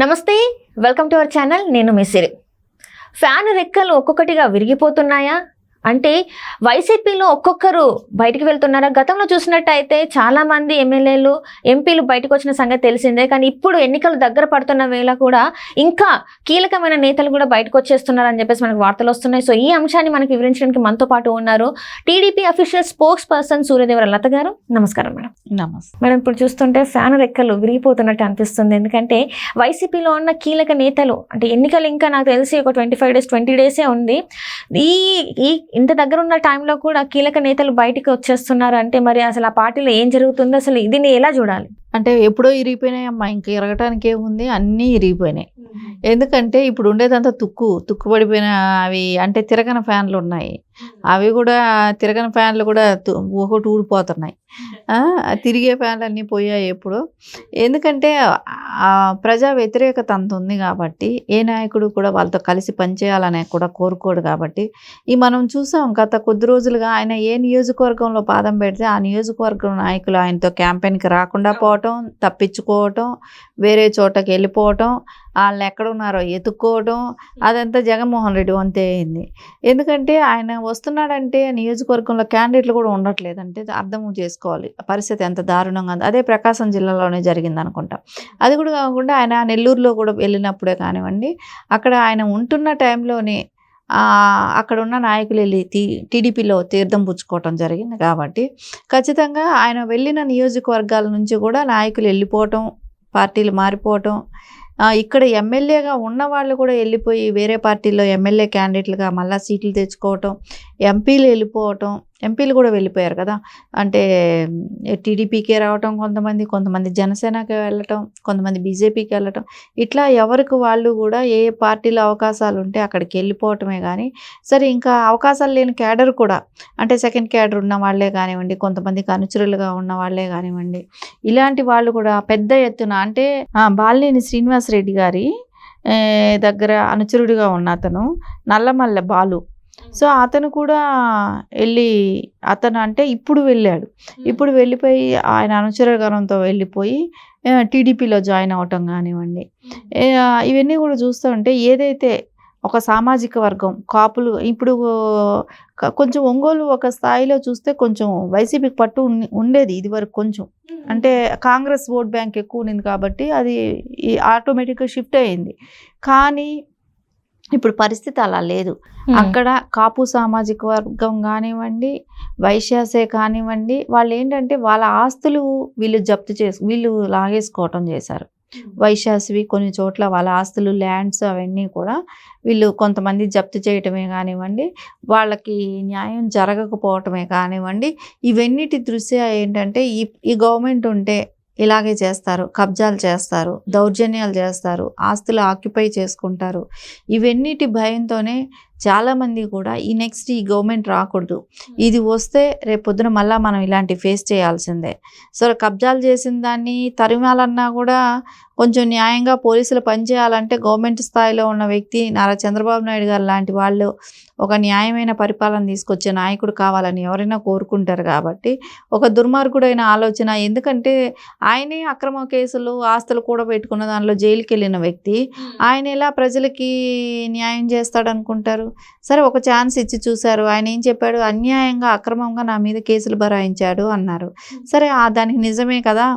నమస్తే, welcome to our channel. నేను మీ సిరి. Fan రెక్కలు ఒక్కొక్కటిగా విరిగిపోతున్నాయా అంటే వైసీపీలో ఒక్కొక్కరు బయటికి వెళ్తున్నారా? గతంలో చూసినట్టయితే చాలామంది ఎమ్మెల్యేలు, ఎంపీలు బయటకు వచ్చిన సంగతి తెలిసిందే. కానీ ఇప్పుడు ఎన్నికలు దగ్గర పడుతున్న వేళ కూడా ఇంకా కీలకమైన నేతలు కూడా బయటకు వచ్చేస్తున్నారని చెప్పేసి మనకు వార్తలు వస్తున్నాయి. సో ఈ అంశాన్ని మనకు వివరించడానికి మనతో పాటు ఉన్నారు TDP official spokesperson Suryadevara Latha garu. నమస్కారం మేడం. నమస్తే మేడం, ఇప్పుడు చూస్తుంటే ఫ్యాన్ రెక్కలు విరిగిపోతున్నట్టు అనిపిస్తుంది. ఎందుకంటే వైసీపీలో ఉన్న కీలక నేతలు అంటే ఎన్నికలు ఇంకా నాకు తెలిసి ఒక 20 డేసే ఉంది. ఈ ఇంత దగ్గర ఉన్న టైంలో కూడా కీలక నేతలు బయటికి వచ్చేస్తున్నారు అంటే మరి అసలు ఆ పార్టీలో ఏం జరుగుతుందో అసలు దీన్ని ఎలా చూడాలి? అంటే ఎప్పుడో ఇరిగిపోయినాయమ్మా, ఇంకా ఇరగటానికి ఏముంది, అన్నీ ఇరిగిపోయినాయి. ఎందుకంటే ఇప్పుడు ఉండేదంతా తుక్కుపడిపోయిన అవి అంటే తిరగని ఫ్యాన్లు ఉన్నాయి. అవి కూడా తిరగని ఫ్యాన్లు కూడా ఒకటి ఊడిపోతున్నాయి. తిరిగే ఫ్యాన్లు అన్నీ పోయాయి ఎప్పుడు. ఎందుకంటే ప్రజా వ్యతిరేకత అంత ఉంది కాబట్టి ఏ నాయకుడు కూడా వాళ్ళతో కలిసి పనిచేయాలనే కూడా కోరుకోడు కాబట్టి మనం చూసాం గత కొద్ది రోజులుగా ఆయన ఏ నియోజకవర్గంలో పాదం పెడితే ఆ నియోజకవర్గం నాయకులు ఆయనతో క్యాంపెయిన్కి రాకుండా పోవటం, తప్పించుకోవటం, వేరే చోటకి వెళ్ళిపోవటం, వాళ్ళని ఎక్కడున్నారో ఎత్తుక్కోవడం, అదంతా జగన్మోహన్ రెడ్డి వంతే అయింది. ఎందుకంటే ఆయన వస్తున్నాడంటే నియోజకవర్గంలో క్యాండిడేట్లు కూడా ఉండట్లేదంటే అర్థం చేసుకోవాలి పరిస్థితి ఎంత దారుణంగా ఉంది. అదే ప్రకాశం జిల్లాలోనే జరిగింది అనుకుంటా. అది కూడా కాకుండా ఆయన నెల్లూరులో కూడా వెళ్ళినప్పుడే కానివ్వండి, అక్కడ ఆయన ఉంటున్న టైంలోనే అక్కడ ఉన్న నాయకులు వెళ్ళి టీడీపీలో తీర్థం పుచ్చుకోవటం జరిగింది. కాబట్టి ఖచ్చితంగా ఆయన వెళ్ళిన నియోజకవర్గాల నుంచి కూడా నాయకులు వెళ్ళిపోవటం, పార్టీలు మారిపోవటం, ఇక్కడ ఎమ్మెల్యేగా ఉన్న వాళ్ళు కూడా వెళ్ళిపోయి వేరే పార్టీలో ఎమ్మెల్యే క్యాండిడేట్లుగా మళ్ళీ సీట్లు తెచ్చుకోవటం, ఎంపీలు వెళ్ళిపోవటం, ఎంపీలు కూడా వెళ్ళిపోయారు కదా. అంటే టీడీపీకే రావటం కొంతమంది జనసేనకి వెళ్ళటం, కొంతమంది బీజేపీకి వెళ్ళటం, ఇట్లా ఎవరికి వాళ్ళు కూడా ఏ పార్టీలో అవకాశాలు ఉంటే అక్కడికి వెళ్ళిపోవటమే. కానీ సరే ఇంకా అవకాశాలు లేని క్యాడర్ కూడా అంటే సెకండ్ క్యాడర్ ఉన్న వాళ్ళే కానివ్వండి, కొంతమందికి అనుచరులుగా ఉన్న వాళ్ళే కానివ్వండి, ఇలాంటి వాళ్ళు కూడా పెద్ద ఎత్తున అంటే బాలినేని శ్రీనివాసరెడ్డి గారి దగ్గర అనుచరుడిగా ఉన్న అతను నల్లమల్ల బాలు. సో అతను కూడా అతను అంటే ఇప్పుడు వెళ్ళిపోయి ఆయన అనుచరగణంతో వెళ్ళిపోయి టీడీపీలో జాయిన్ అవటం కానివ్వండి, ఇవన్నీ కూడా చూస్తూ ఉంటే ఏదైతే ఒక సామాజిక వర్గం కాపులు ఇప్పుడు కొంచెం ఒంగోలు ఒక స్థాయిలో చూస్తే కొంచెం వైసీపీకి పట్టు ఉండేది ఇది వరకు. కొంచెం అంటే కాంగ్రెస్ ఓట్ బ్యాంక్ ఎక్కువ ఉంది కాబట్టి అది ఆటోమేటిక్గా షిఫ్ట్ అయ్యింది. కానీ ఇప్పుడు పరిస్థితి అలా లేదు. అక్కడ కాపు సామాజిక వర్గం కానివ్వండి, వైశ్యాసే కానివ్వండి, వాళ్ళు ఏంటంటే వాళ్ళ ఆస్తులు వీళ్ళు లాగేసుకోవటం చేశారు. వైశ్యాసివి కొన్ని చోట్ల వాళ్ళ ఆస్తులు, ల్యాండ్స్ అవన్నీ కూడా వీళ్ళు కొంతమంది జప్తు చేయటమే కానివ్వండి, వాళ్ళకి న్యాయం జరగకపోవటమే కానివ్వండి, ఇవన్నిటి దృష్ట్యా ఏంటంటే ఈ గవర్నమెంట్ ఉంటే ఇలాగే చేస్తారు, కబ్జాలు చేస్తారు, దౌర్జన్యాలు చేస్తారు, ఆస్తులు ఆక్యుపై చేసుకుంటారు. ఇవన్నిటి భయంతోనే చాలామంది కూడా నెక్స్ట్ ఈ గవర్నమెంట్ రాకూడదు, ఇది వస్తే రేపు పొద్దున మళ్ళీ మనం ఇలాంటి ఫేస్ చేయాల్సిందే. సో కబ్జాలు చేసిన దాన్ని తరిమాలన్నా కూడా కొంచెం న్యాయంగా పోలీసులు పనిచేయాలంటే గవర్నమెంట్ స్థాయిలో ఉన్న వ్యక్తి నారా చంద్రబాబు నాయుడు గారు లాంటి వాళ్ళు ఒక న్యాయమైన పరిపాలన తీసుకొచ్చే నాయకుడు కావాలని ఎవరైనా కోరుకుంటారు. కాబట్టి ఒక దుర్మార్గుడైన ఆలోచన. ఎందుకంటే ఆయనే అక్రమ కేసులు, ఆస్తులు కూడా పెట్టుకున్న దానిలో జైలుకి వెళ్ళిన వ్యక్తి, ఆయన ఎలా ప్రజలకి న్యాయం చేస్తాడు అనుకుంటారు? సరే ఒక ఛాన్స్ ఇచ్చి చూశారు. ఆయన ఏం చెప్పాడు? అన్యాయంగా అక్రమంగా నా మీద కేసులు బరాయించాడు అన్నారు. సరే దానికి నిజమే కదా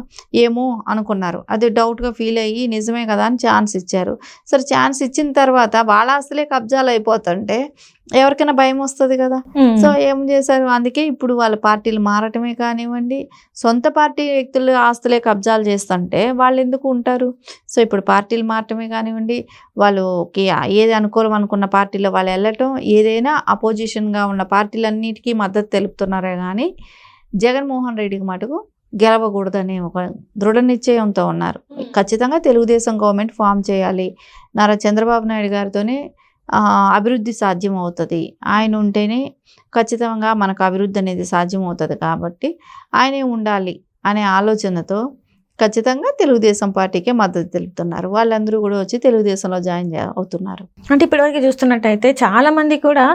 ఏమో అనుకున్నారు. అది డౌట్గా ఫీల్ అయ్యి నిజమే కదా అని ఛాన్స్ ఇచ్చారు. సరే ఛాన్స్ ఇచ్చిన తర్వాత వాళ్ళ ఆస్తులే కబ్జాలు అయిపోతుంటే ఎవరికైనా భయం వస్తుంది కదా. సో ఏం చేశారు? అందుకే ఇప్పుడు వాళ్ళ పార్టీలు మారటమే కానివ్వండి, సొంత పార్టీ వ్యక్తులు ఆస్తులే కబ్జాలు చేస్తుంటే వాళ్ళు ఎందుకు ఉంటారు? సో ఇప్పుడు పార్టీలు మారటమే కానివ్వండి, వాళ్ళకి ఏది అనుకూలం అనుకున్న పార్టీలో వాళ్ళు వెళ్ళటం, ఏదైనా అపోజిషన్గా ఉన్న పార్టీలన్నిటికీ మద్దతు తెలుపుతున్నారే కానీ జగన్మోహన్ రెడ్డికి మటుకు గెలవకూడదనే ఒక దృఢ నిశ్చయంతో ఉన్నారు. ఖచ్చితంగా తెలుగుదేశం గవర్నమెంట్ ఫామ్ చేయాలి, నారా చంద్రబాబు నాయుడు గారితోనే అభివృద్ధి సాధ్యం అవుతుంది, ఆయన ఉంటేనే ఖచ్చితంగా మనకు అభివృద్ధి అనేది సాధ్యం అవుతుంది. కాబట్టి ఆయనే ఉండాలి అనే ఆలోచనతో ఖచ్చితంగా తెలుగుదేశం పార్టీకే మద్దతు తెలుపుతున్నారు. వాళ్ళందరూ కూడా వచ్చి తెలుగుదేశంలో జాయిన్ అవుతున్నారు. అంటే ఇప్పటివరకు చూస్తున్నట్టయితే చాలా మంది కూడా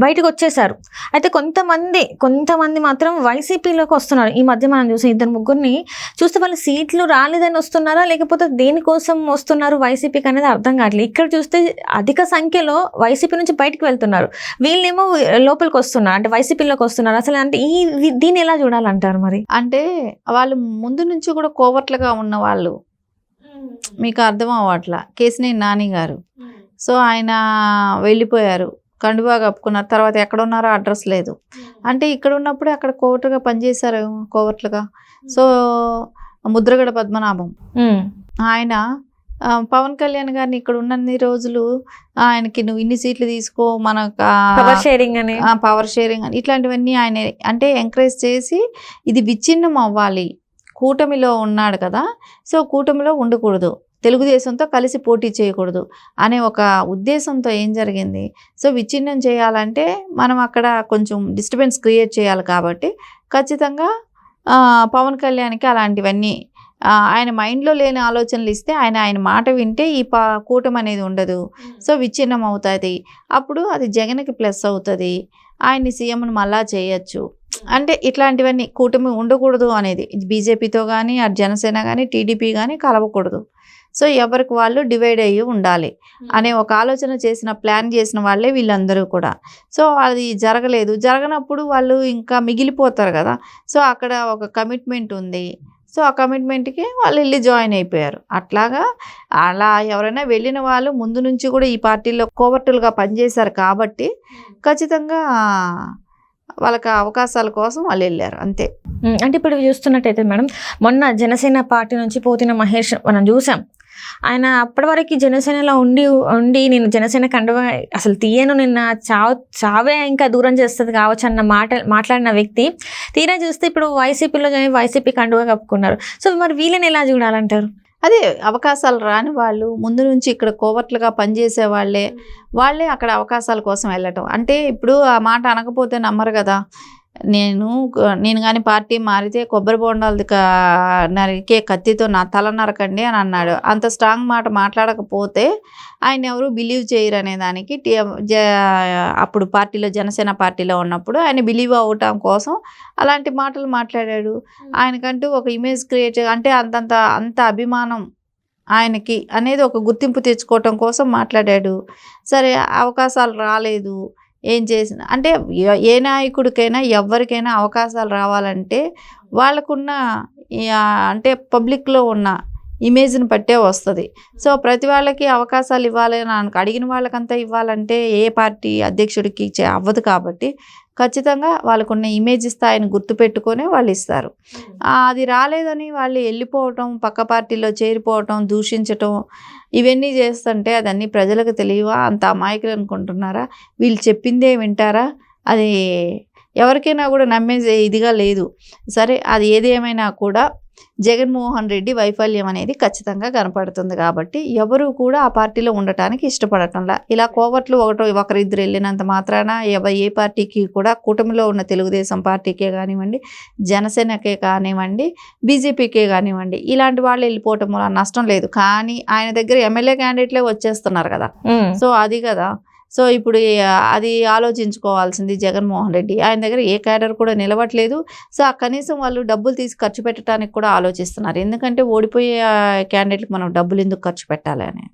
బయటకు వచ్చేసారు. అయితే కొంతమంది మాత్రం వైసీపీలోకి వస్తున్నారు. ఈ మధ్య మనం చూసి 2-3 చూస్తే వాళ్ళు సీట్లు రాలేదని వస్తున్నారా, లేకపోతే దేనికోసం వస్తున్నారు వైసీపీకి అనేది అర్థం కావట్లేదు. ఇక్కడ చూస్తే అధిక సంఖ్యలో వైసీపీ నుంచి బయటకు వెళ్తున్నారు, వీళ్ళేమో లోపలికి వస్తున్నారు, అంటే వైసీపీలోకి వస్తున్నారు. అసలు అంటే దీన్ని ఎలా చూడాలంటారు మరి? అంటే వాళ్ళు ముందు నుంచి కూడా కోవర్ట్లుగా ఉన్న వాళ్ళు, మీకు అర్థం అవ్వట్లా. కేసినేని నాని గారు, సో ఆయన వెళ్ళిపోయారు, కండువా కప్పుకున్నారు, తర్వాత ఎక్కడ ఉన్నారో అడ్రస్ లేదు. అంటే ఇక్కడ ఉన్నప్పుడే అక్కడ కోవర్ట్గా పనిచేశారు, కోవర్ట్లుగా. సో ముద్రగడ పద్మనాభం ఆయన పవన్ కళ్యాణ్ గారిని ఇక్కడ ఉన్నన్ని రోజులు ఆయనకి నువ్వు ఇన్ని సీట్లు తీసుకో, మనకు పవర్ షేరింగ్ అని ఇట్లాంటివన్నీ ఆయన అంటే ఎంకరేజ్ చేసి ఇది విచ్ఛిన్నం అవ్వాలి, కూటమిలో ఉన్నాడు కదా, సో కూటమిలో ఉండకూడదు, తెలుగుదేశంతో కలిసి పోటీ చేయకూడదు అనే ఒక ఉద్దేశంతో ఏం జరిగింది, సో విచ్ఛిన్నం చేయాలంటే మనం అక్కడ కొంచెం డిస్టర్బెన్స్ క్రియేట్ చేయాలి. కాబట్టి ఖచ్చితంగా పవన్ కళ్యాణ్కి అలాంటివన్నీ ఆయన మైండ్లో లేని ఆలోచనలు ఇస్తే ఆయన మాట వింటే ఈ కూటమి అనేది ఉండదు, సో విచ్ఛిన్నం అవుతుంది. అప్పుడు అది జగన్కి ప్లస్ అవుతుంది, ఆయన్ని సీఎంను మళ్ళా చేయొచ్చు. అంటే ఇట్లాంటివన్నీ కూటమి ఉండకూడదు అనేది, బీజేపీతో కానీ అటు జనసేన కానీ టీడీపీ కానీ కలవకూడదు, సో ఎవరికి వాళ్ళు డివైడ్ అయ్యి ఉండాలి అనే ఒక ఆలోచన ప్లాన్ చేసిన వాళ్ళే వీళ్ళందరూ కూడా. సో అది జరగనప్పుడు వాళ్ళు ఇంకా మిగిలిపోతారు కదా, సో అక్కడ ఒక కమిట్మెంట్ ఉంది, సో ఆ కమిట్మెంట్కి వాళ్ళు వెళ్ళి జాయిన్ అయిపోయారు. అలా ఎవరైనా వెళ్ళిన వాళ్ళు ముందు నుంచి కూడా ఈ పార్టీలో కోవర్టులుగా పనిచేశారు కాబట్టి ఖచ్చితంగా వాళ్ళకి అవకాశాల కోసం వాళ్ళు వెళ్ళారు, అంతే. అంటే ఇప్పుడు చూస్తున్నట్టయితే మేడం, మొన్న జనసేన పార్టీ నుంచి పోతిన మహేష్ మనం చూసాం. ఆయన అప్పటి వరకు జనసేనలో ఉండి నేను జనసేన కండువా అసలు తీయను, నిన్న చావే ఇంకా దూరం చేస్తుంది కావచ్చు అన్న మాట్లాడిన వ్యక్తి తీరా చూస్తే ఇప్పుడు వైసీపీలో వైసీపీ కండువా కప్పుకున్నారు. సో మరి వీళ్ళని ఎలా చూడాలంటారు? అదే అవకాశాలు రాని వాళ్ళు ముందు నుంచి ఇక్కడ కోవర్ట్లుగా పనిచేసే వాళ్ళే అక్కడ అవకాశాల కోసం వెళ్ళటం. అంటే ఇప్పుడు ఆ మాట అనకపోతే నమ్మరు కదా. నేను కానీ పార్టీ మారితే కొబ్బరి బొండాలు నరికే కత్తితో నా తల నరకండి అని అన్నాడు. అంత స్ట్రాంగ్ మాట మాట్లాడకపోతే ఆయన ఎవరు బిలీవ్ చేయరు అనే దానికి అప్పుడు పార్టీలో జనసేన పార్టీలో ఉన్నప్పుడు ఆయన బిలీవ్ అవటం కోసం అలాంటి మాటలు మాట్లాడాడు. ఆయనకంటూ ఒక ఇమేజ్ క్రియేట్, అంటే అంత అభిమానం ఆయనకి అనేది ఒక గుర్తింపు తెచ్చుకోవటం కోసం మాట్లాడాడు. సరే అవకాశాలు రాలేదు, ఏం చేసిన అంటే ఏ నాయకుడికైనా ఎవరికైనా అవకాశాలు రావాలంటే వాళ్ళకున్న అంటే పబ్లిక్లో ఉన్న ఇమేజ్ని బట్టే వస్తుంది. సో ప్రతి వాళ్ళకి అవకాశాలు ఇవ్వాలని అడిగిన వాళ్ళకంతా ఇవ్వాలంటే ఏ పార్టీ అధ్యక్షుడికి అవ్వదు. కాబట్టి ఖచ్చితంగా వాళ్ళకున్న ఇమేజ్ స్థాయిని గుర్తుపెట్టుకొని వాళ్ళు ఇస్తారు. అది రాలేదని వాళ్ళు వెళ్ళిపోవటం, పక్క పార్టీలో చేరిపోవటం, దూషించటం ఇవన్నీ చేస్తుంటే అదన్నీ ప్రజలకు తెలియవా? అంత అమాయకులు అనుకుంటున్నారా? వీళ్ళు చెప్పిందే వింటారా? అది ఎవరికైనా కూడా నమ్మేది ఇదిగా లేదు. సరే అది ఏది ఏమైనా కూడా జగన్మోహన్ రెడ్డి వైఫల్యం అనేది ఖచ్చితంగా కనపడుతుంది. కాబట్టి ఎవరు కూడా ఆ పార్టీలో ఉండటానికి ఇష్టపడటంలా. ఇలా కోవర్ట్లు ఒకరిద్దరు వెళ్ళినంత మాత్రాన ఏ పార్టీకి కూడా కూటమిలో ఉన్న తెలుగుదేశం పార్టీకే కానివ్వండి, జనసేనకే కానివ్వండి, బీజేపీకే కానివ్వండి, ఇలాంటి వాళ్ళు వెళ్ళిపోవటం వల్ల నష్టం లేదు. కానీ ఆయన దగ్గర ఎమ్మెల్యే క్యాండిడేట్లే వచ్చేస్తున్నారు కదా, సో అది కదా. సో ఇప్పుడు అది ఆలోచించుకోవాల్సింది జగన్మోహన్ రెడ్డి. ఆయన దగ్గర ఏ క్యాడర్ కూడా నిలవట్లేదు. సో కనీసం వాళ్ళు డబ్బులు తీసి ఖర్చు పెట్టడానికి కూడా ఆలోచిస్తున్నారు. ఎందుకంటే ఓడిపోయే క్యాండిడేట్కి మనం డబ్బులు ఎందుకు ఖర్చు పెట్టాలి అని.